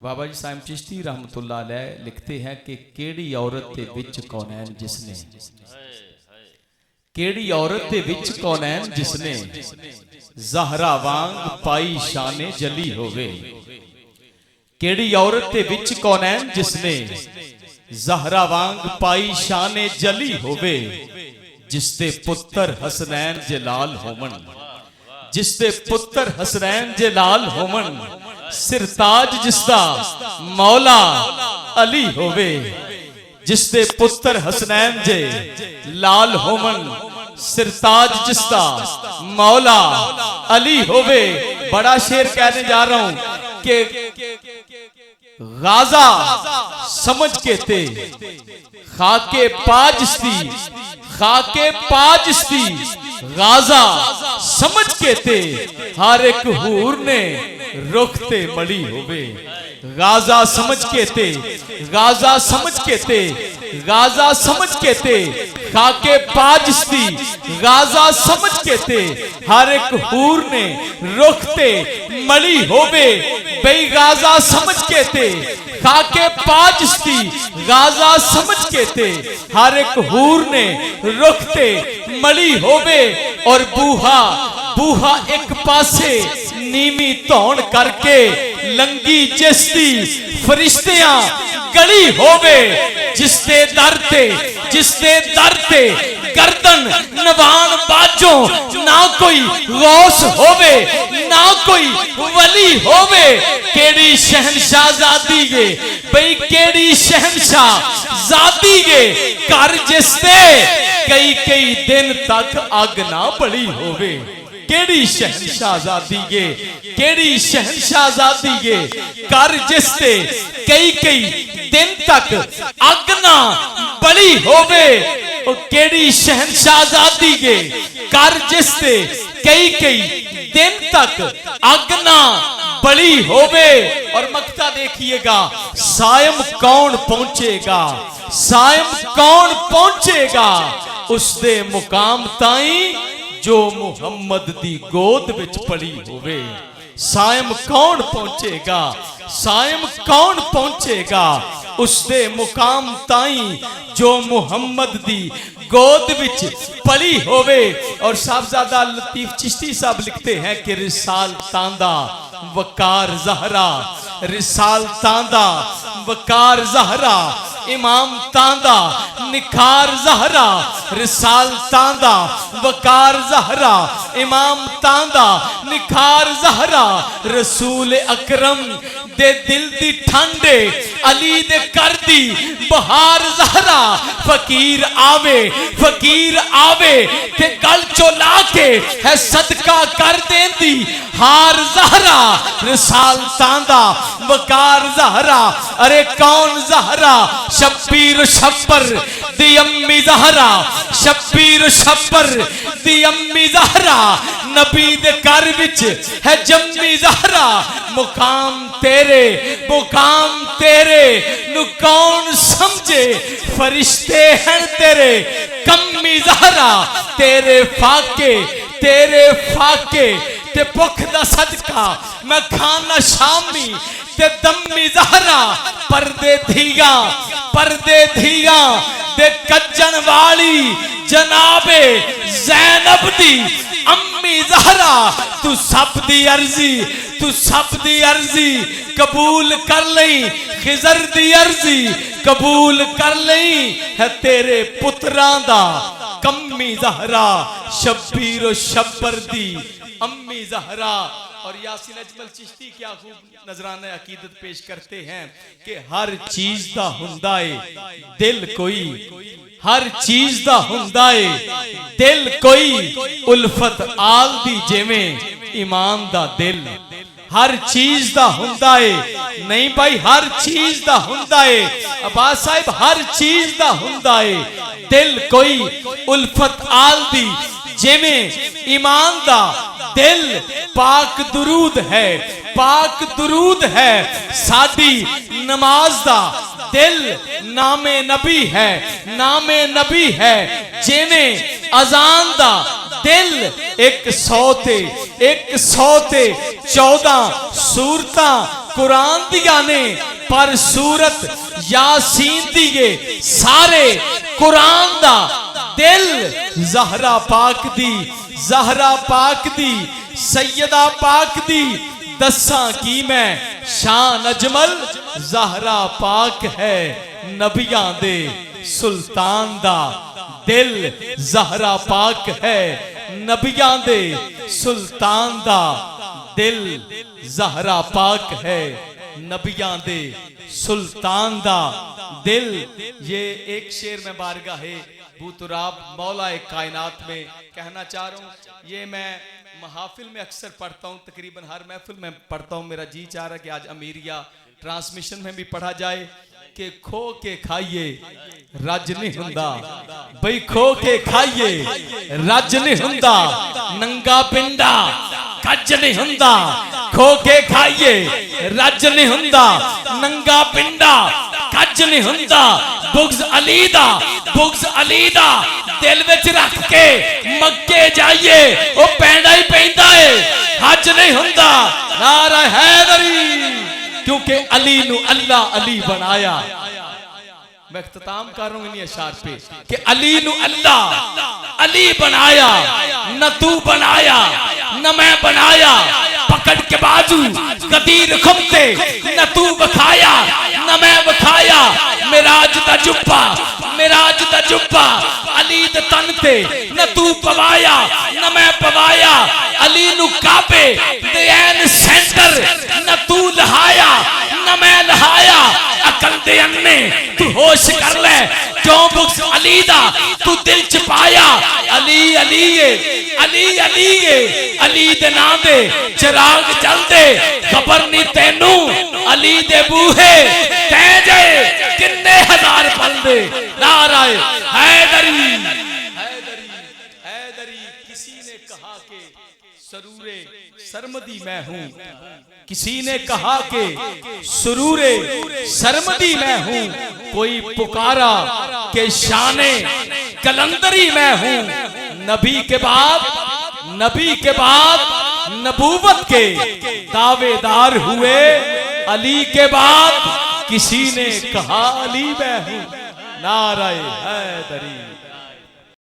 बाबा जी साहिब चिश्ती रहमतुल्लाह अलैह लिखते हैं कि केड़ी औरत दे विच कौनैन जिसने केड़ी औरत दे विच कौनैन जिसने ज़हरा वांग पाई शाने जली होवे। केड़ी औरत दे विच कौनैन जिसने ज़हरा वांग पाई शाने जली होवे। जिसदे पुत्र हसनैन जलाल होमन जिसदे पुत्र हसनैन जलाल होमन सिरताज जिसदा मौला अली होवे। जिसदे पुत्र हसनैन जे लाल होमन सिरताज जिसदा मौला अली होवे। बड़ा शेर कहने जा रहा हूं कि गाजा समझ के ते खाके पाजस्ती खाके पाजस्ती गाजा समझ के ते हर एक हूर ने रुखते मड़ी होवे। गाजा समझ के ते गाजा समझ के ते गाजा समझ के ते खाके पाजस्ती गाजा समझ के ते हर एक हूर ने रुखते मड़ी होवे। बई गाजा समझ के ते खाके पाजस्ती गाजा समझ के ते हर एक हूर ने रुखते मड़ी होवे। और बूहा बूहा एक पासे नीमी धौन करके लंगी जिसदी फरिश्तियां गली होवे। जिसदे दर ते गर्दन नवान बाजो ना कोई गौस होवे ना कोई वली होवे। केड़ी शहनशाहजादी गे बई केड़ी शहनशाहजादी गे कर जिसते कई कई दिन तक अग ना बली होवे। केड़ी शहनशाहजादी गे केड़ी शहनशाहजादी गे कर जिसते कई कई दिन तक अग ना बली होवे। ओ केड़ी शहनशाहजादी गे कर जिसते कई कई दिन तक अग ना बली होवे। और मक्ता देखिएगा सायम कौन पहुंचेगा सायम कौन पहुंचेगा उसदे मुकाम ताई जो मुहम्मद दी गोद विच पड़ी होवे। सायम कौन पहुंचेगा सायम कौन पहुंचेगा उसदे मुकाम ताई जो मुहम्मद दी गोद विच पली होवे। और साहबजादा लतीफ चिश्ती साहब लिखते हैं कि रिसाल तांदा वकार ज़हरा रिसाल तांदा वकार ज़हरा इमाम तांदा निखार ज़हरा। रिसाल तांदा वकार ज़हरा इमाम तांदा निखार ज़हरा। रसूल अकरम दे दिल दी ठंडे अली दे कर दी बहार ज़हरा। फकीर आवे ते गल चोला के है सदका कर देंदी हार ज़हरा। रिसाल तांदा वकार ज़हरा अरे कौन ज़हरा शब्बीर शब्बर दी अम्मी ज़हरा शब्बीर शब्बर दी अम्मी ज़हरा। नबी दे घर विच है जम्मी ज़हरा। मुकाम तेरे नु कौन समझे फरिश्ते हैं तेरे कम्मी ज़हरा। तेरे फाके ते भुख दा सदका मैं खाना शामी ते दम्मी ज़हरा। परदे धिया दे कज्जन वाली जनाबे ज़ैनब दी अम्मी ज़हरा। तू सब दी अर्जी कबूल कर लई खिजर दी अर्जी कबूल कर लई है तेरे पुत्रां दा कम्मी ज़हरा। शब्बीर शब्बर दी अम्मी ज़हरा। और यासीन अजमल चिश्ती क्या खूब नजराना अकीदत पेश करते हैं कि हर चीज दा हुंदा है दिल कोई हर चीज दा हुंदा है दिल कोई उल्फत आल दी जिवें ईमान दा दिल। हर चीज दा हुंदा है नहीं भाई हर चीज दा हुंदा है अब्बास साहिब हर चीज दा हुंदा है दिल कोई उल्फत आल दी जिवें ईमान दा दिल। पाक दुरूद है साडी नमाज दा दिल नामे नबी है, नामे नबी है जेने अजान दा दिल 100 ते 14 सूरतां कुरान दिया ने पर सूरत यासीन दिए सारे कुरान दा दिल ज़हरा पाक दी सैयदा पाक दी दसा की मैं शान अजमल ज़हरा पाक है नबियां दे सुल्तान दा दिल ज़हरा पाक है नबियां दे सुल्तान दा दिल ज़हरा पाक है नबियां दे सुल्तान दा दिल। ये एक शेर में बारगाहे बूतुराब मौला कायनात में कहना चाह रहा हूँ। ये मैं महाफिल में अक्सर पढ़ता हूँ, तकरीबन हर महफिल में पढ़ता हूँ। मेरा जी चाह रहा है कि आज अमीरिया ट्रांसमिशन में भी पढ़ा जाए कि खो के खाइए रज नहीं हुंदा, भाई खो के खाइए रज नहीं हुंदा, नंगा पिंडा कज नहीं हुंदा, खो के खाइए रज नहीं हुंदा, नंगा पिंडा कज नहीं हुंदा, बुग़्ज़ अली दा दिल विच रख के मक्के जाइए ओ पैंडा ही पैंदा है, हज नहीं हुंदा। नारा हैदरी, क्योंकि अली नू अल्लाह अली बनाया। मैं इख्तिताम कर रहा हूं इन्हीं अशार पे कि अली नू अल्लाह अली बनाया, न तू बनाया न मैं बनाया, पकड़ के बाजू गदीर खुमते न तू बखाया न मैं बखाया, मिराज दा जुब्बा अली दे तन ते न तू पवाया न मैं पवाया, अली नू काबे दे ऐन सेंटर न तू लहाया न मैं लहाया, अकल दे अन्ने तू होश कर ले क्यों बुग़्ज़ अली दा तू दिल च पाया, अली अली अली दे नाम दे चिराग जलदे खबर नहीं तेनू, अली दे बूहे तै जाए किन्ने हजार पल दे। नाराए हैदरी, किसी ने कहा कि सरूरे सरमदी मैं हूं, किसी ने कहा कि सुरूरे सरमदी मैं हूं, कोई पुकारा के शाने कलंदरी मैं हूं, नबी के बाद नबूवत के दावेदार हुए, अली के बाद किसी ने कहा अली मैं हूं। नाराए हैदरी।